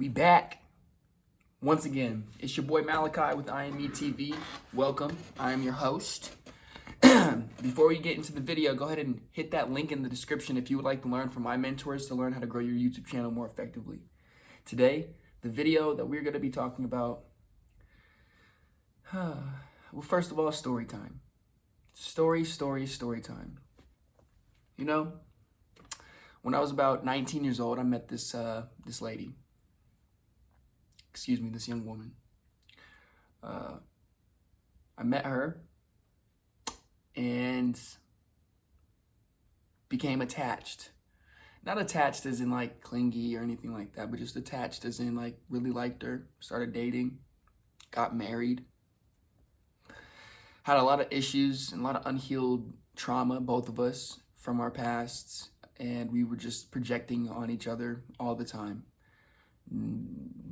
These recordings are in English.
We back once again. It's your boy Malachi with IME TV. Welcome. I am your host. Before we get into the video, go ahead and hit that link in the description if you would like to learn from my mentors to learn how to grow your YouTube channel more effectively. Today, the video that we're going to be talking about, well, first of all, story time. Story time. You know, when I was about 19 years old, I met this lady. This young woman. I met her and became attached. Not attached as in like clingy or anything like that, but just attached as in like really liked her, started dating, got married. Had a lot of issues and a lot of unhealed trauma, both of us, from our pasts, and we were just projecting on each other all the time.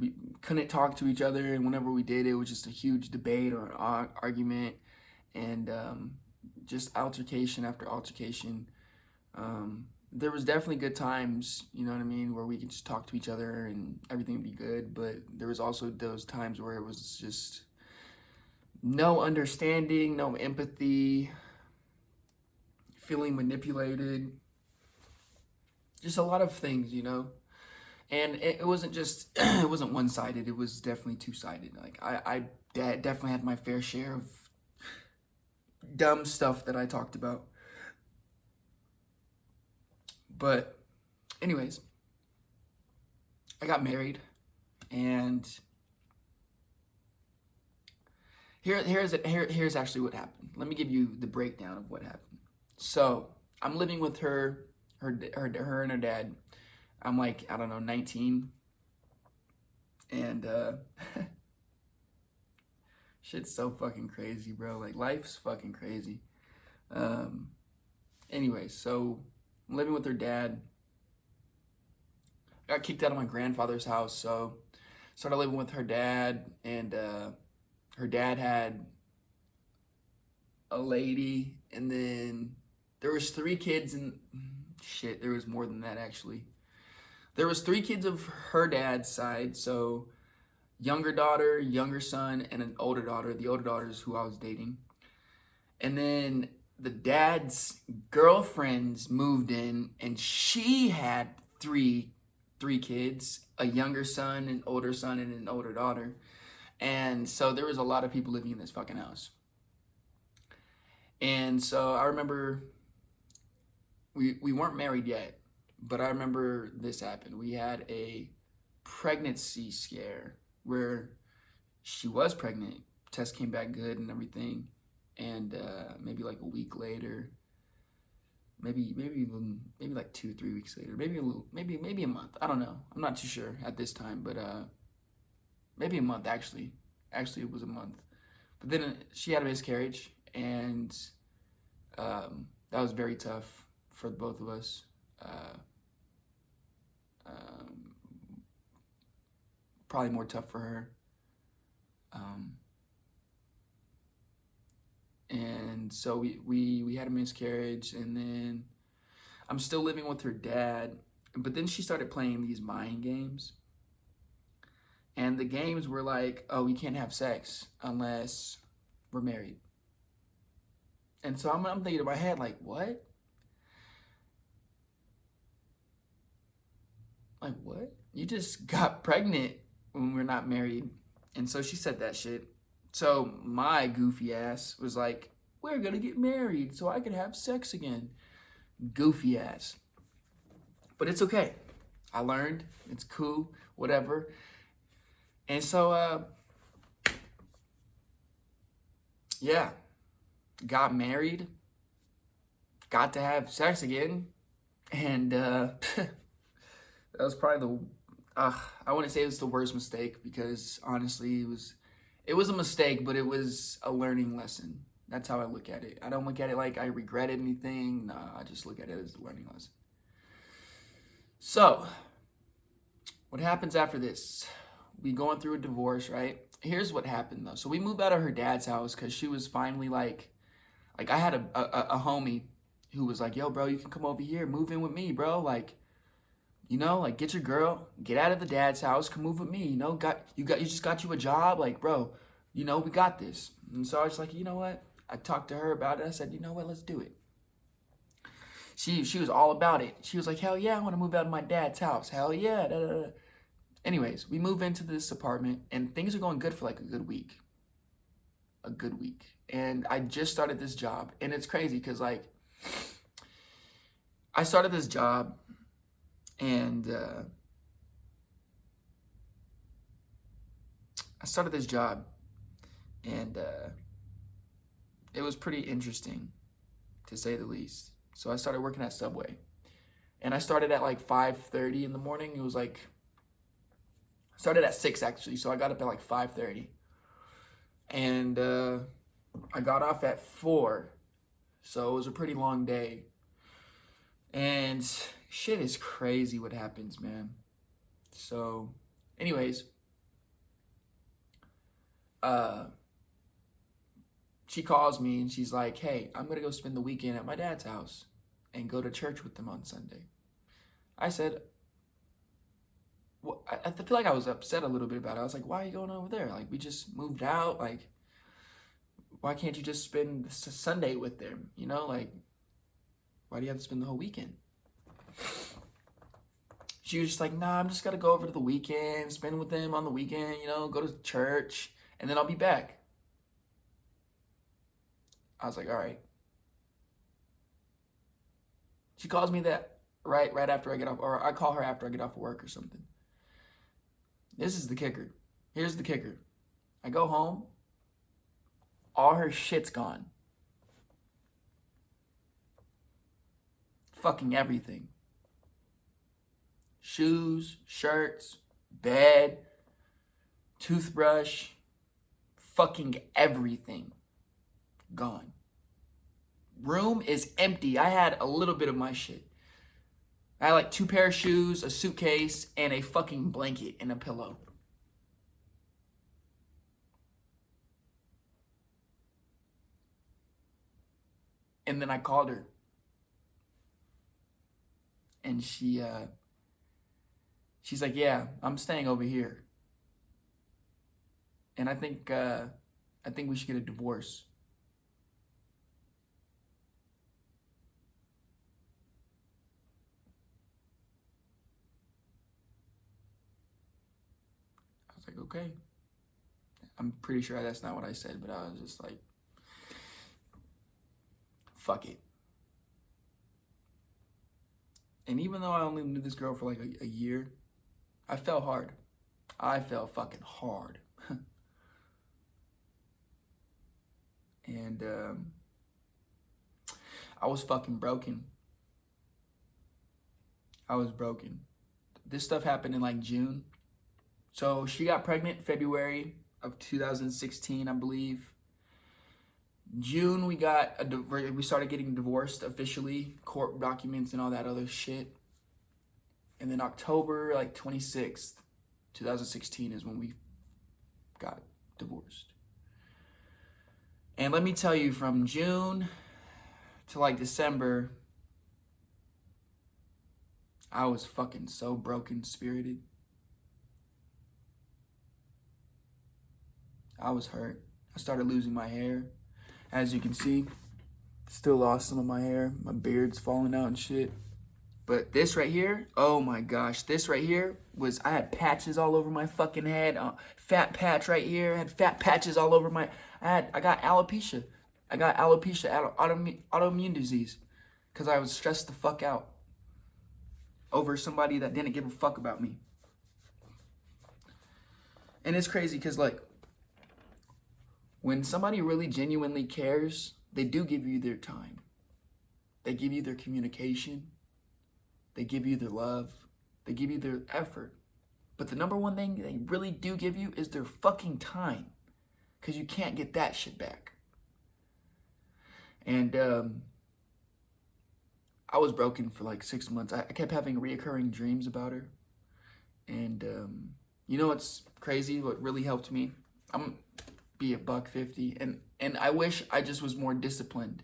We couldn't talk to each other, and whenever we did, it was just a huge debate or an argument, and just altercation after altercation. There was definitely good times, you know what I mean, where we could just talk to each other and everything would be good, but there was also those times where it was just no understanding, no empathy, feeling manipulated, just a lot of things, you know. And it wasn't just, it wasn't one-sided, it was definitely two-sided. Like, I definitely had my fair share of dumb stuff that I talked about. But anyways, I got married, and here's actually what happened. Let me give you the breakdown of what happened. So I'm living with her and her dad. I'm like, I don't know, 19. And shit's so fucking crazy, bro. Like, life's fucking crazy. Anyway, so I'm living with her dad. Got kicked out of my grandfather's house, so started living with her dad, and her dad had a lady, and then there was 3 kids, and shit, there was more than that actually. There was 3 kids of her dad's side, so younger daughter, younger son, and an older daughter. The older daughter is who I was dating. And then the dad's girlfriends moved in, and she had three kids, a younger son, an older son, and an older daughter. And so there was a lot of people living in this fucking house. And so I remember we weren't married yet. But I remember this happened. We had a pregnancy scare where she was pregnant. Test came back good and everything. And maybe like a week later, maybe like 2-3 weeks later, maybe a month. I don't know. I'm not too sure at this time, but maybe a month actually. Actually, it was a month. But then she had a miscarriage, and that was very tough for both of us. Probably more tough for her. And so we had a miscarriage, and then I'm still living with her dad, but then she started playing these mind games. And the games were like, oh, we can't have sex unless we're married. And so I'm thinking in my head, like, what? Like, what? You just got pregnant when we're not married. And so she said that shit. So my goofy ass was like, we're gonna get married so I can have sex again. Goofy ass. But it's okay. I learned. It's cool. Whatever. And so, yeah. Got married. Got to have sex again. And, that was probably I wouldn't say it was the worst mistake, because honestly it was a mistake, but it was a learning lesson. That's how I look at it. I don't look at it like I regretted anything. Nah, I just look at it as a learning lesson. So, what happens after this? We going through a divorce, right? Here's what happened though. So we moved out of her dad's house because she was finally like I had a homie who was like, yo, bro, you can come over here, move in with me, bro. Like, You know, like get your girl, get out of the dad's house, come move with me. You know, you just got you a job, like bro. You know, we got this. And so I was like, you know what? I talked to her about it. I said, you know what? Let's do it. She was all about it. She was like, hell yeah, I want to move out of my dad's house. Hell yeah. Da, da, da. Anyways, we move into this apartment and things are going good for like a good week. A good week. And I just started this job. And it's crazy because like I started this job and it was pretty interesting to say the least. So I started working at Subway. And I started at like 5:30 in the morning. It was like I started at 6 actually, so I got up at like 5:30. And I got off at 4. So it was a pretty long day. And shit is crazy what happens, man. So, anyways, she calls me and she's like, hey, I'm gonna go spend the weekend at my dad's house and go to church with them on Sunday. I said, well, I feel like I was upset a little bit about it. I was like, why are you going over there? Like, we just moved out. Like, why can't you just spend Sunday with them? You know, like, why do you have to spend the whole weekend? She was just like, nah, I'm just gonna go over to the weekend, spend with them on the weekend, you know, go to church, and then I'll be back. I was like, all right. She calls me that right after I get off, or I call her after I get off of work or something. This is the kicker. Here's the kicker. I go home, all her shit's gone. Fucking everything. Shoes, shirts, bed, toothbrush, fucking everything gone. Room is empty. I had a little bit of my shit. I had like 2 pair of shoes, a suitcase, and a fucking blanket and a pillow. And then I called her. And she's like, yeah, I'm staying over here. And I think we should get a divorce. I was like, okay. I'm pretty sure that's not what I said, but I was just like, fuck it. And even though I only knew this girl for like a year, I fell hard. I fell fucking hard. And I was fucking broken. I was broken. This stuff happened in like June. So she got pregnant February of 2016, I believe. June we started getting divorced officially, court documents and all that other shit. And then October like 26th, 2016 is when we got divorced. And let me tell you, from June to like December, I was fucking so broken spirited. I was hurt. I started losing my hair. As you can see, still lost some of my hair. My beard's falling out and shit. But this right here, oh my gosh, this right here was, I had patches all over my fucking head. Fat patch right here. I had fat patches all over my, I got alopecia. I got alopecia, autoimmune disease. Because I was stressed the fuck out over somebody that didn't give a fuck about me. And it's crazy because like, when somebody really genuinely cares, they do give you their time. They give you their communication. They give you their love. They give you their effort. But the number one thing they really do give you is their fucking time. Because you can't get that shit back. And I was broken for like 6 months. I kept having reoccurring dreams about her. And you know what's crazy? What really helped me? I'm be $150, and I wish I just was more disciplined.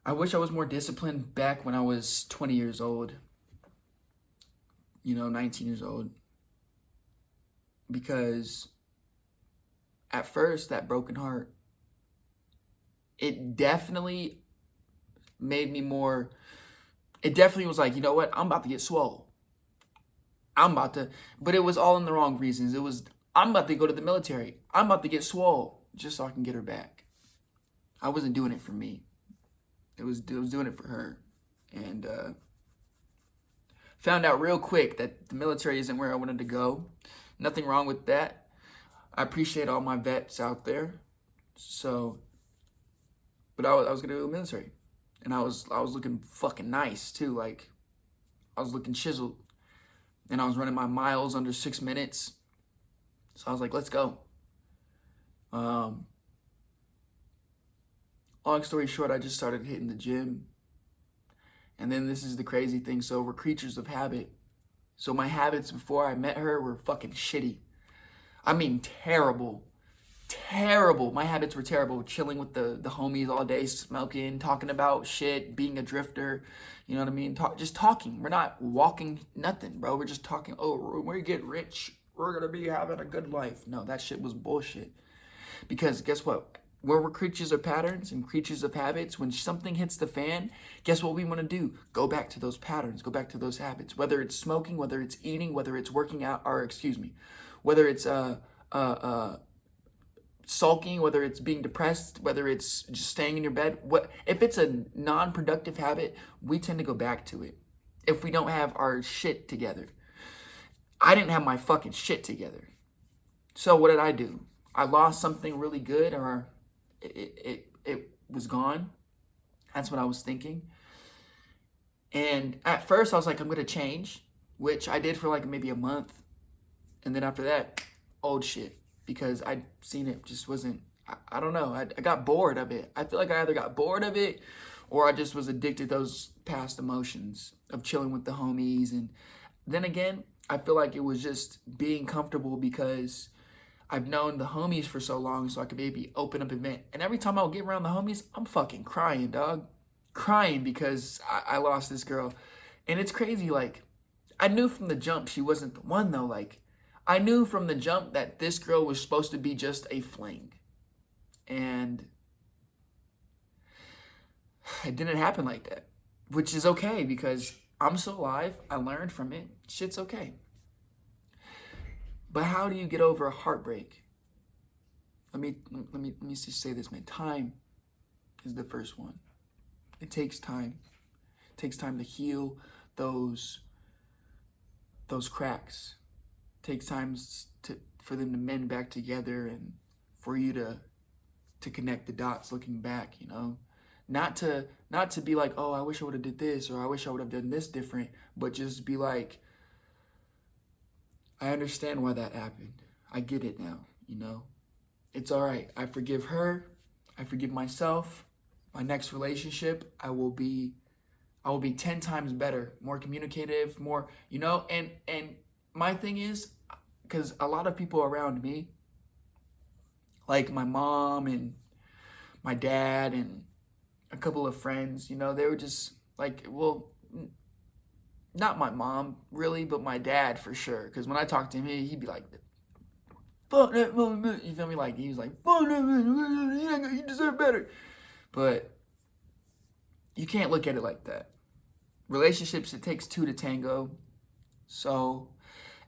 I wish I was more disciplined back when I was 20 years old. 19 years old. Because at first, that broken heart, it definitely made me more, it definitely was like, you know what, I'm about to get swole. But it was all in the wrong reasons. It was, I'm about to go to the military. I'm about to get swole just so I can get her back. I wasn't doing it for me. It was doing it for her. And found out real quick that the military isn't where I wanted to go. Nothing wrong with that. I appreciate all my vets out there. So, but I was gonna go to the military, and I was looking fucking nice too. Like, I was looking chiseled, and I was running my miles under 6 minutes. So I was like, let's go. Long story short, I just started hitting the gym. And then this is the crazy thing. So we're creatures of habit. So my habits before I met her were fucking shitty. I mean, terrible. Terrible. My habits were terrible. Chilling with the homies all day, smoking, talking about shit, being a drifter. You know what I mean? Just talking. We're not walking nothing, bro. We're just talking, oh, when we get rich, we're going to be having a good life. No, that shit was bullshit. Because guess what? Where we're creatures of patterns and creatures of habits, when something hits the fan, guess what we want to do? Go back to those patterns, go back to those habits. Whether it's smoking, whether it's eating, whether it's working out, or whether it's sulking, whether it's being depressed, whether it's just staying in your bed. If it's a non-productive habit, we tend to go back to it if we don't have our shit together. I didn't have my fucking shit together. So what did I do? I lost something really good, or it was gone. That's what I was thinking. And at first I was like, I'm going to change, which I did for like maybe a month. And then after that, old shit, because I'd seen it just wasn't, I don't know. I got bored of it. I feel like I either got bored of it or I just was addicted to those past emotions of chilling with the homies. And then again, I feel like it was just being comfortable because I've known the homies for so long, so I could maybe open up an event. And every time I would get around the homies, I'm fucking crying, dog. Crying because I lost this girl. And it's crazy, like, I knew from the jump she wasn't the one, though. Like, I knew from the jump that this girl was supposed to be just a fling. And it didn't happen like that, which is okay because I'm still alive. I learned from it. Shit's okay. But how do you get over a heartbreak? Let me just say this, man. Time is the first one. It takes time. It takes time to heal those cracks. It takes time for them to mend back together and for you to connect the dots looking back, you know? Not to be like, oh, I wish I would have did this, or I wish I would have done this different, but just be like, I understand why that happened. I get it now, you know? It's all right. I forgive her. I forgive myself. My next relationship, I will be 10 times better, more communicative, more, you know? And my thing is, because a lot of people around me, like my mom and my dad and a couple of friends, you know, they were just like, well, not my mom, really, but my dad for sure. Because when I talked to him, he'd be like, fuck that, you feel me? Like, he was like, fuck that, you deserve better. But you can't look at it like that. Relationships, it takes two to tango. So,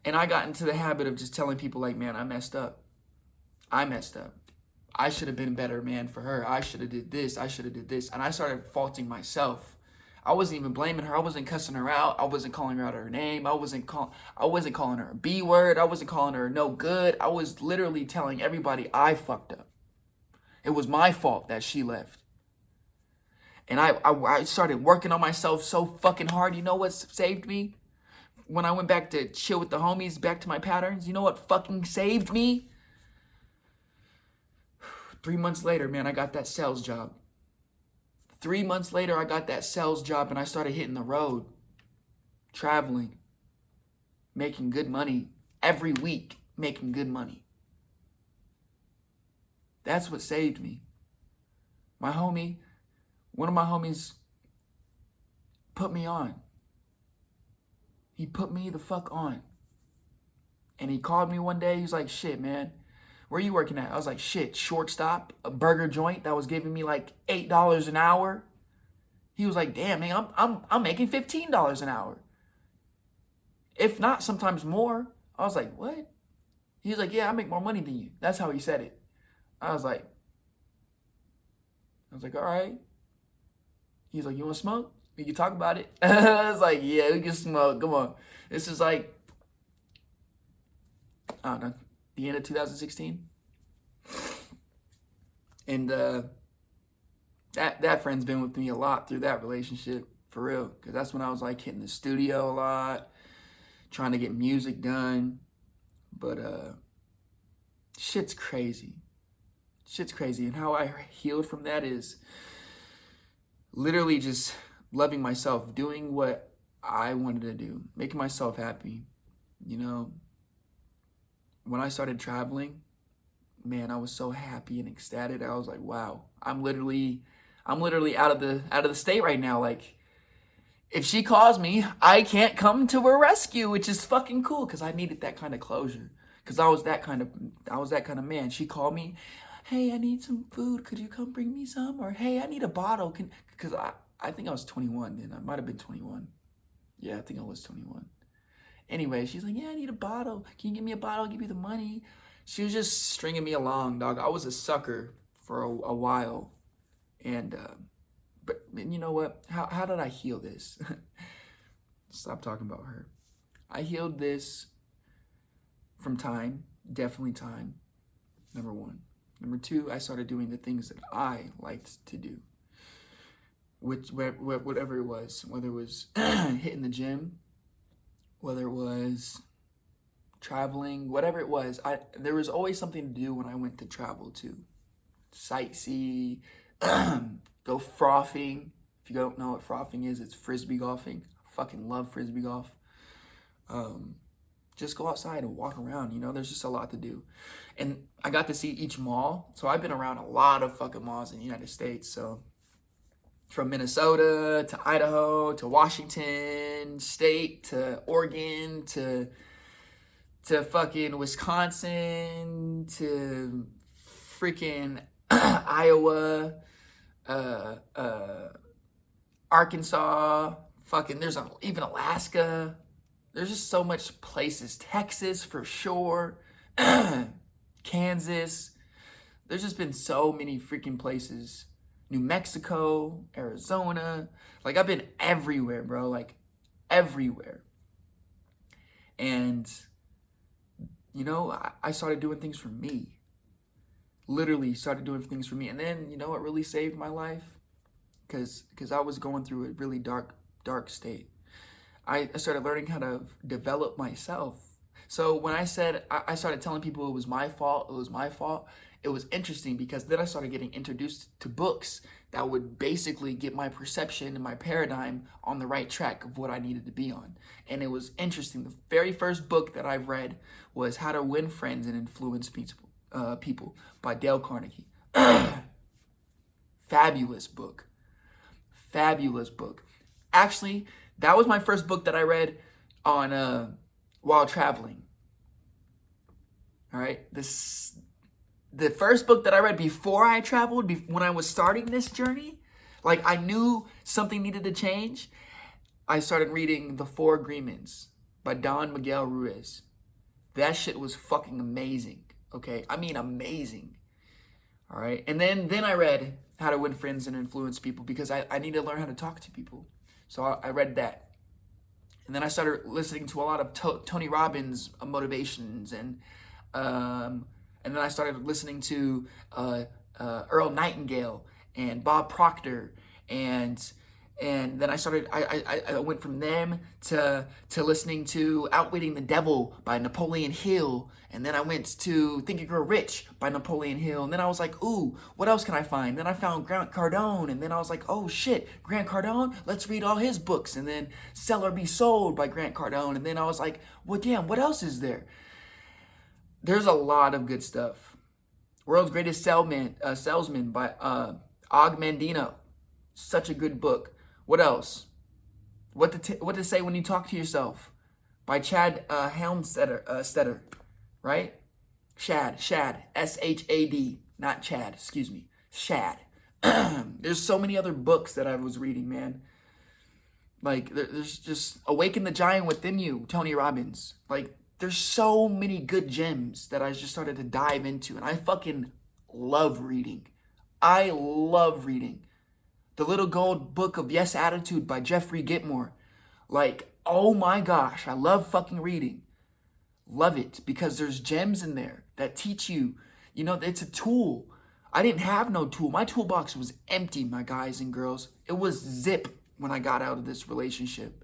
and I got into the habit of just telling people like, man, I messed up. I should have been a better man for her. I should have did this. I should have did this. And I started faulting myself. I wasn't even blaming her. I wasn't cussing her out. I wasn't calling her out her name. I wasn't calling her a B word. I wasn't calling her no good. I was literally telling everybody I fucked up. It was my fault that she left. And I started working on myself so fucking hard. You know what saved me? When I went back to chill with the homies, back to my patterns, you know what fucking saved me? 3 months later, man, I got that sales job. 3 months later, I got that sales job and I started hitting the road, traveling, making good money every week, making good money. That's what saved me. One of my homies put me on. he put me the fuck on. And he called me one day. He was like, shit, man, where you working at? I was like, shit, Shortstop, a burger joint that was giving me like $8 an hour. He was like, damn, man, I'm making $15 an hour. If not, sometimes more. I was like, what? He was like, yeah, I make more money than you. That's how he said it. I was like, all right. He's like, you want to smoke? We can talk about it. I was like, yeah, we can smoke. Come on. This is like, I don't know, the end of 2016. And that friend's been with me a lot through that relationship, for real. Because that's when I was like hitting the studio a lot, trying to get music done. But shit's crazy. Shit's crazy. And how I healed from that is literally just loving myself, doing what I wanted to do, making myself happy. You know, when I started traveling, man, I was so happy and ecstatic. I was like, wow, I'm literally out of the state right now. Like, if she calls me, I can't come to her rescue, which is fucking cool, because I needed that kind of closure. Because I was that kind of man. She called me, hey, I need some food. Could you come bring me some? Or, hey, I need a bottle. Because I think I was 21 then. I might have been 21. Yeah, I think I was 21. Anyway, she's like, yeah, I need a bottle. Can you give me a bottle? I'll give you the money. She was just stringing me along, dog. I was a sucker for a while. And, but you know what? How did I heal this? Stop talking about her. I healed this from time, definitely time, number one. Number two, I started doing the things that I liked to do. Whatever it was, whether it was hitting the gym, whether it was traveling, whatever it was, there was always something to do when I went to travel too. Sightsee, go frothing. If you don't know what frothing is, it's frisbee golfing. I fucking love frisbee golf. Just go outside and walk around, you know, there's just a lot to do. And I got to see each mall. So I've been around a lot of fucking malls in the United States. So from Minnesota to Idaho to Washington State to Oregon to fucking Wisconsin to freaking Iowa, Arkansas, fucking there's even Alaska. There's just so much places. Texas for sure. Kansas. There's just been so many freaking places. New Mexico, Arizona. Like, I've been everywhere, bro. Like, everywhere. And, you know, I started doing things for me. Literally started doing things for me. And then, you know what really saved my life? Because I was going through a really dark state. I started learning how to develop myself. So when I said, I started telling people it was my fault, it was interesting because then I started getting introduced to books that would basically get my perception and my paradigm on the right track of what I needed to be on. And it was interesting. The very first book that I've read was How to Win Friends and Influence People by Dale Carnegie. Fabulous book. Fabulous book. Actually, that was my first book that I read on while traveling. All right, the first book that I read before I traveled, when I was starting this journey, like I knew something needed to change. I started reading The Four Agreements by Don Miguel Ruiz. That shit was fucking amazing. Okay, I mean amazing. All right, and then I read How to Win Friends and Influence People because I need to learn how to talk to people. So I read that. And then I started listening to a lot of Tony Robbins motivations. And then I started listening to Earl Nightingale and Bob Proctor. And then I went from them to listening to Outwitting the Devil by Napoleon Hill. And then I went to Think and Grow Rich by Napoleon Hill. And then I was like, ooh, what else can I find? Then I found Grant Cardone. And then I was like, oh shit, Grant Cardone? Let's read all his books. And then Sell or Be Sold by Grant Cardone. And then I was like, well, damn, what else is there? There's a lot of good stuff. World's Greatest Salesman by Og Mandino. Such a good book. What else? What to say when you talk to yourself by Chad Stetter, right? Shad, Shad, not Chad, excuse me, Shad. There's so many other books that I was reading, man. Like, there's just Awaken the Giant Within You, Tony Robbins. Like, there's so many good gems that I just started to dive into, and I fucking love reading. I love reading. The Little Gold Book of Yes Attitude by Jeffrey Gitmore. Like, oh my gosh, I love fucking reading. Love it, because there's gems in there that teach you, it's a tool. I didn't have no tool. My toolbox was empty, my guys and girls. It was zip when I got out of this relationship.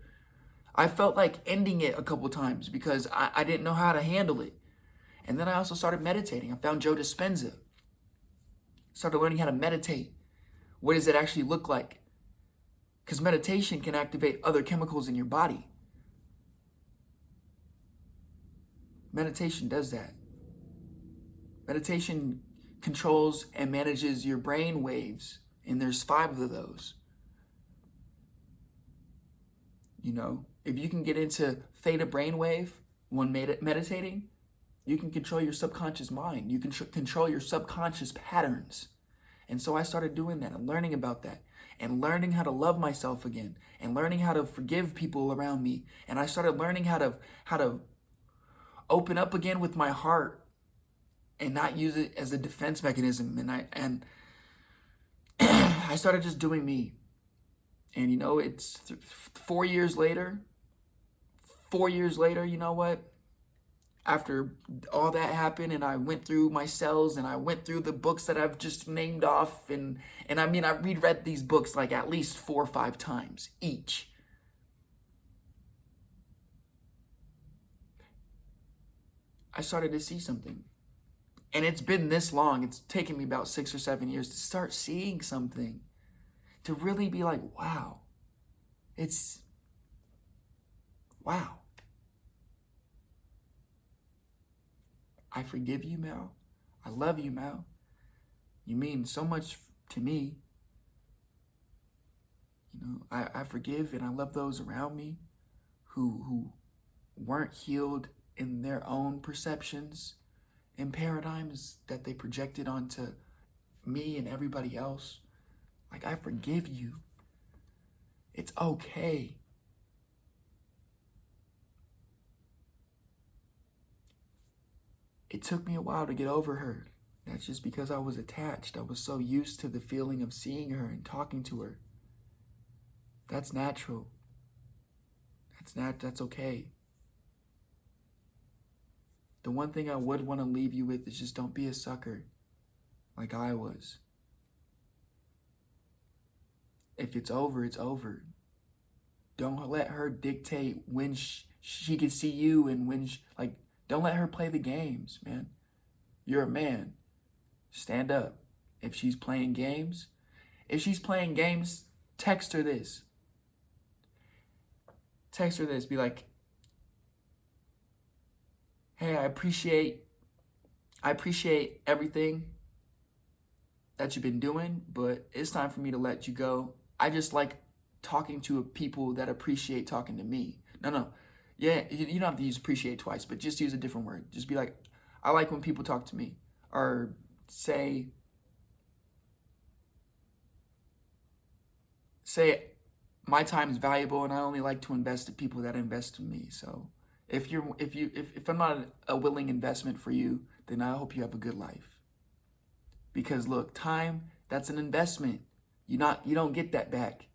I felt like ending it a couple times because I didn't know how to handle it. And then I also started meditating. I found Joe Dispenza. Started learning how to meditate. What does it actually look like? Because meditation can activate other chemicals in your body. Meditation does that. Meditation controls and manages your brain waves, and there's 5 of those. If you can get into theta brainwave when meditating, you can control your subconscious mind. You can control your subconscious patterns. And so I started doing that and learning about that and learning how to love myself again and learning how to forgive people around me. And I started learning how to open up again with my heart and not use it as a defense mechanism. And I started just doing me. And it's 4 years later. 4 years later, you know what? After all that happened and I went through my cells and I went through the books that I've just named off. And I mean, I reread these books like at least 4 or 5 times each. I started to see something. And it's been this long. It's taken me about 6 or 7 years to start seeing something. To really be like, wow. Wow. I forgive you, Mel. I love you, Mel. You mean so much to me. I forgive and I love those around me who weren't healed in their own perceptions and paradigms that they projected onto me and everybody else. Like, I forgive you. It's okay. It took me a while to get over her. That's just because I was attached. I was so used to the feeling of seeing her and talking to her. That's natural. That's okay. The one thing I would want to leave you with is just don't be a sucker like I was. If it's over, it's over. Don't let her dictate when she can see you and when don't let her play the games, man. You're a man. Stand up. If she's playing games, text her this. Text her this. Be like, hey, I appreciate everything that you've been doing, but it's time for me to let you go. I just like talking to people that appreciate talking to me. No. Yeah, you don't have to use appreciate twice, but just use a different word. Just be like, I like when people talk to me. Or say my time is valuable and I only like to invest in people that invest in me. So if I'm not a willing investment for you, then I hope you have a good life. Because look, time, that's an investment. You don't get that back.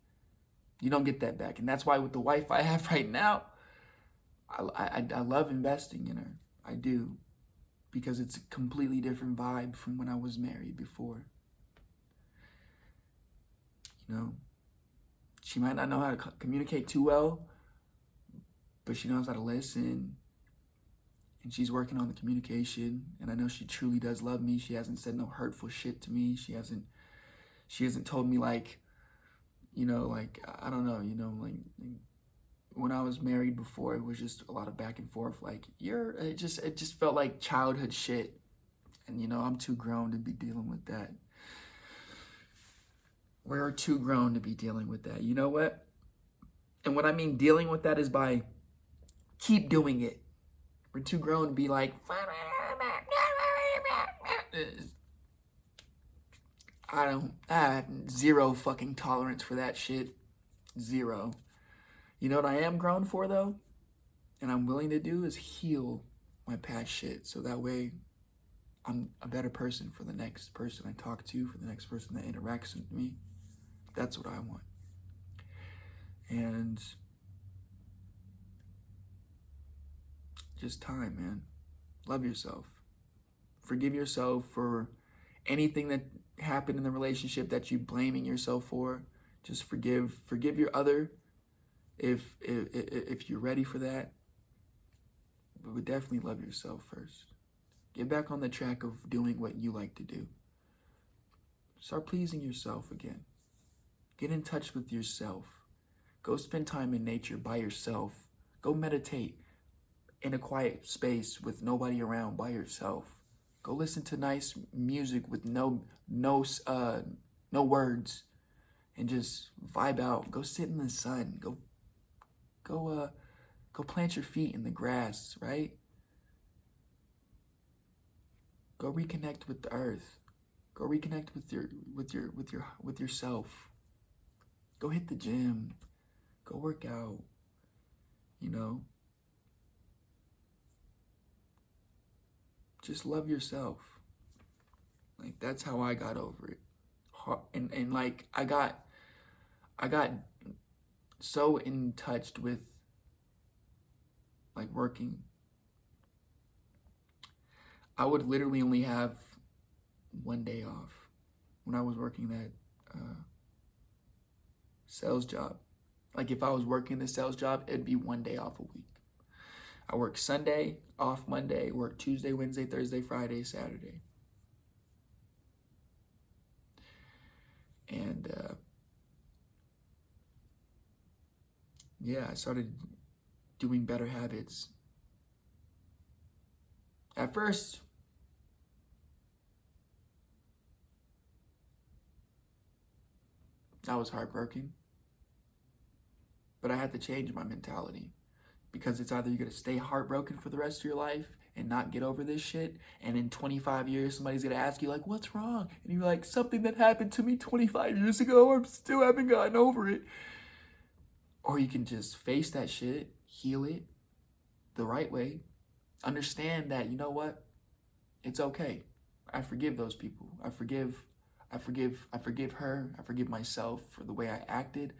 You don't get that back. And that's why with the wife I have right now, I love investing in her. I do. Because it's a completely different vibe from when I was married before. She might not know how to communicate too well, but she knows how to listen. And she's working on the communication. And I know she truly does love me. She hasn't said no hurtful shit to me. She hasn't told me I don't know, when I was married before, it was just a lot of back and forth. It just felt like childhood shit. And I'm too grown to be dealing with that. We're too grown to be dealing with that. You know what? And what I mean dealing with that is by keep doing it. We're too grown to be like, I have zero fucking tolerance for that shit. Zero. You know what I am grown for though? And I'm willing to do is heal my past shit. So that way I'm a better person for the next person I talk to, for the next person that interacts with me. That's what I want. And just time, man. Love yourself. Forgive yourself for anything that happened in the relationship that you blaming yourself for. Just forgive your other if you're ready for that. But definitely love yourself first. Get back on the track of doing what you like to do. Start pleasing yourself again. Get in touch with yourself. Go spend time in nature by yourself. Go meditate in a quiet space with nobody around by yourself. Go listen to nice music with no words and just vibe out. Go sit in the sun. Go plant your feet in the grass, right? Go reconnect with the earth. Go reconnect with yourself. Go hit the gym. Go work out. You know? Just love yourself. Like, that's how I got over it. And like, I got so in touch with like working. I would literally only have one day off when I was working that sales job. Like, if I was working the sales job, it'd be one day off a week. I work Sunday, off Monday, work Tuesday, Wednesday, Thursday, Friday, Saturday. And yeah, I started doing better habits. At first, I was heartbroken, but I had to change my mentality, because it's either you're going to stay heartbroken for the rest of your life and not get over this shit, and in 25 years somebody's going to ask you like, what's wrong? And you're like, something that happened to me 25 years ago, I still haven't gotten over it. Or you can just face that shit, heal it the right way, understand that, you know what, it's okay. I forgive those people. I forgive her. I forgive myself for the way I acted.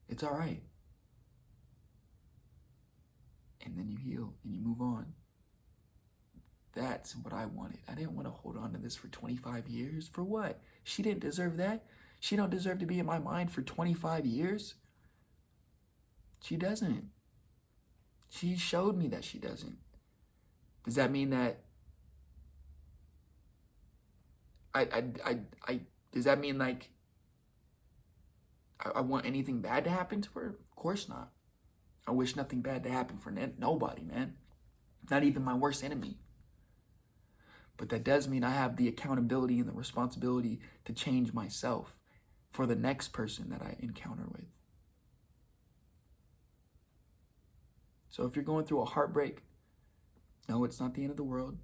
It's all right. And then you heal and you move on. That's what I wanted. I didn't want to hold on to this for 25 years. For what? She didn't deserve that. She don't deserve to be in my mind for 25 years. She doesn't. She showed me that she doesn't. Does that mean that does that mean like I want anything bad to happen to her? Of course not. I wish nothing bad to happen for nobody, man. Not even my worst enemy. But that does mean I have the accountability and the responsibility to change myself for the next person that I encounter with. So if you're going through a heartbreak, no, it's not the end of the world.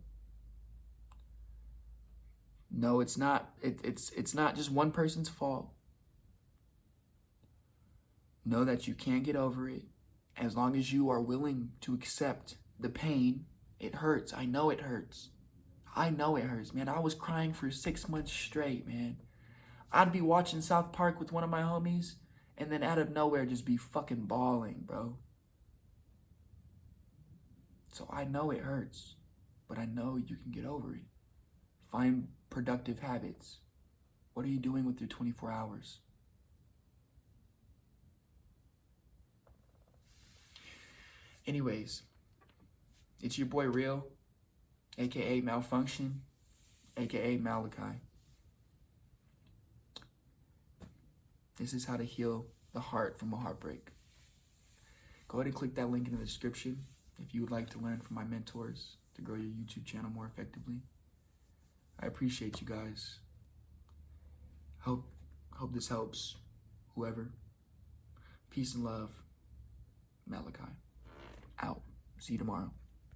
No, it's not. It's not just one person's fault. Know that you can get over it as long as you are willing to accept the pain. It hurts. I know it hurts. I know it hurts, man. I was crying for 6 months straight, man. I'd be watching South Park with one of my homies, and then out of nowhere just be fucking bawling, bro. So I know it hurts, but I know you can get over it. Find productive habits. What are you doing with your 24 hours? Anyways, it's your boy Real, aka Malfunction, aka Malachi. This is how to heal the heart from a heartbreak. Go ahead and click that link in the description if you would like to learn from my mentors to grow your YouTube channel more effectively. I appreciate you guys. Hope this helps whoever. Peace and love, Malachi. Out. See you tomorrow.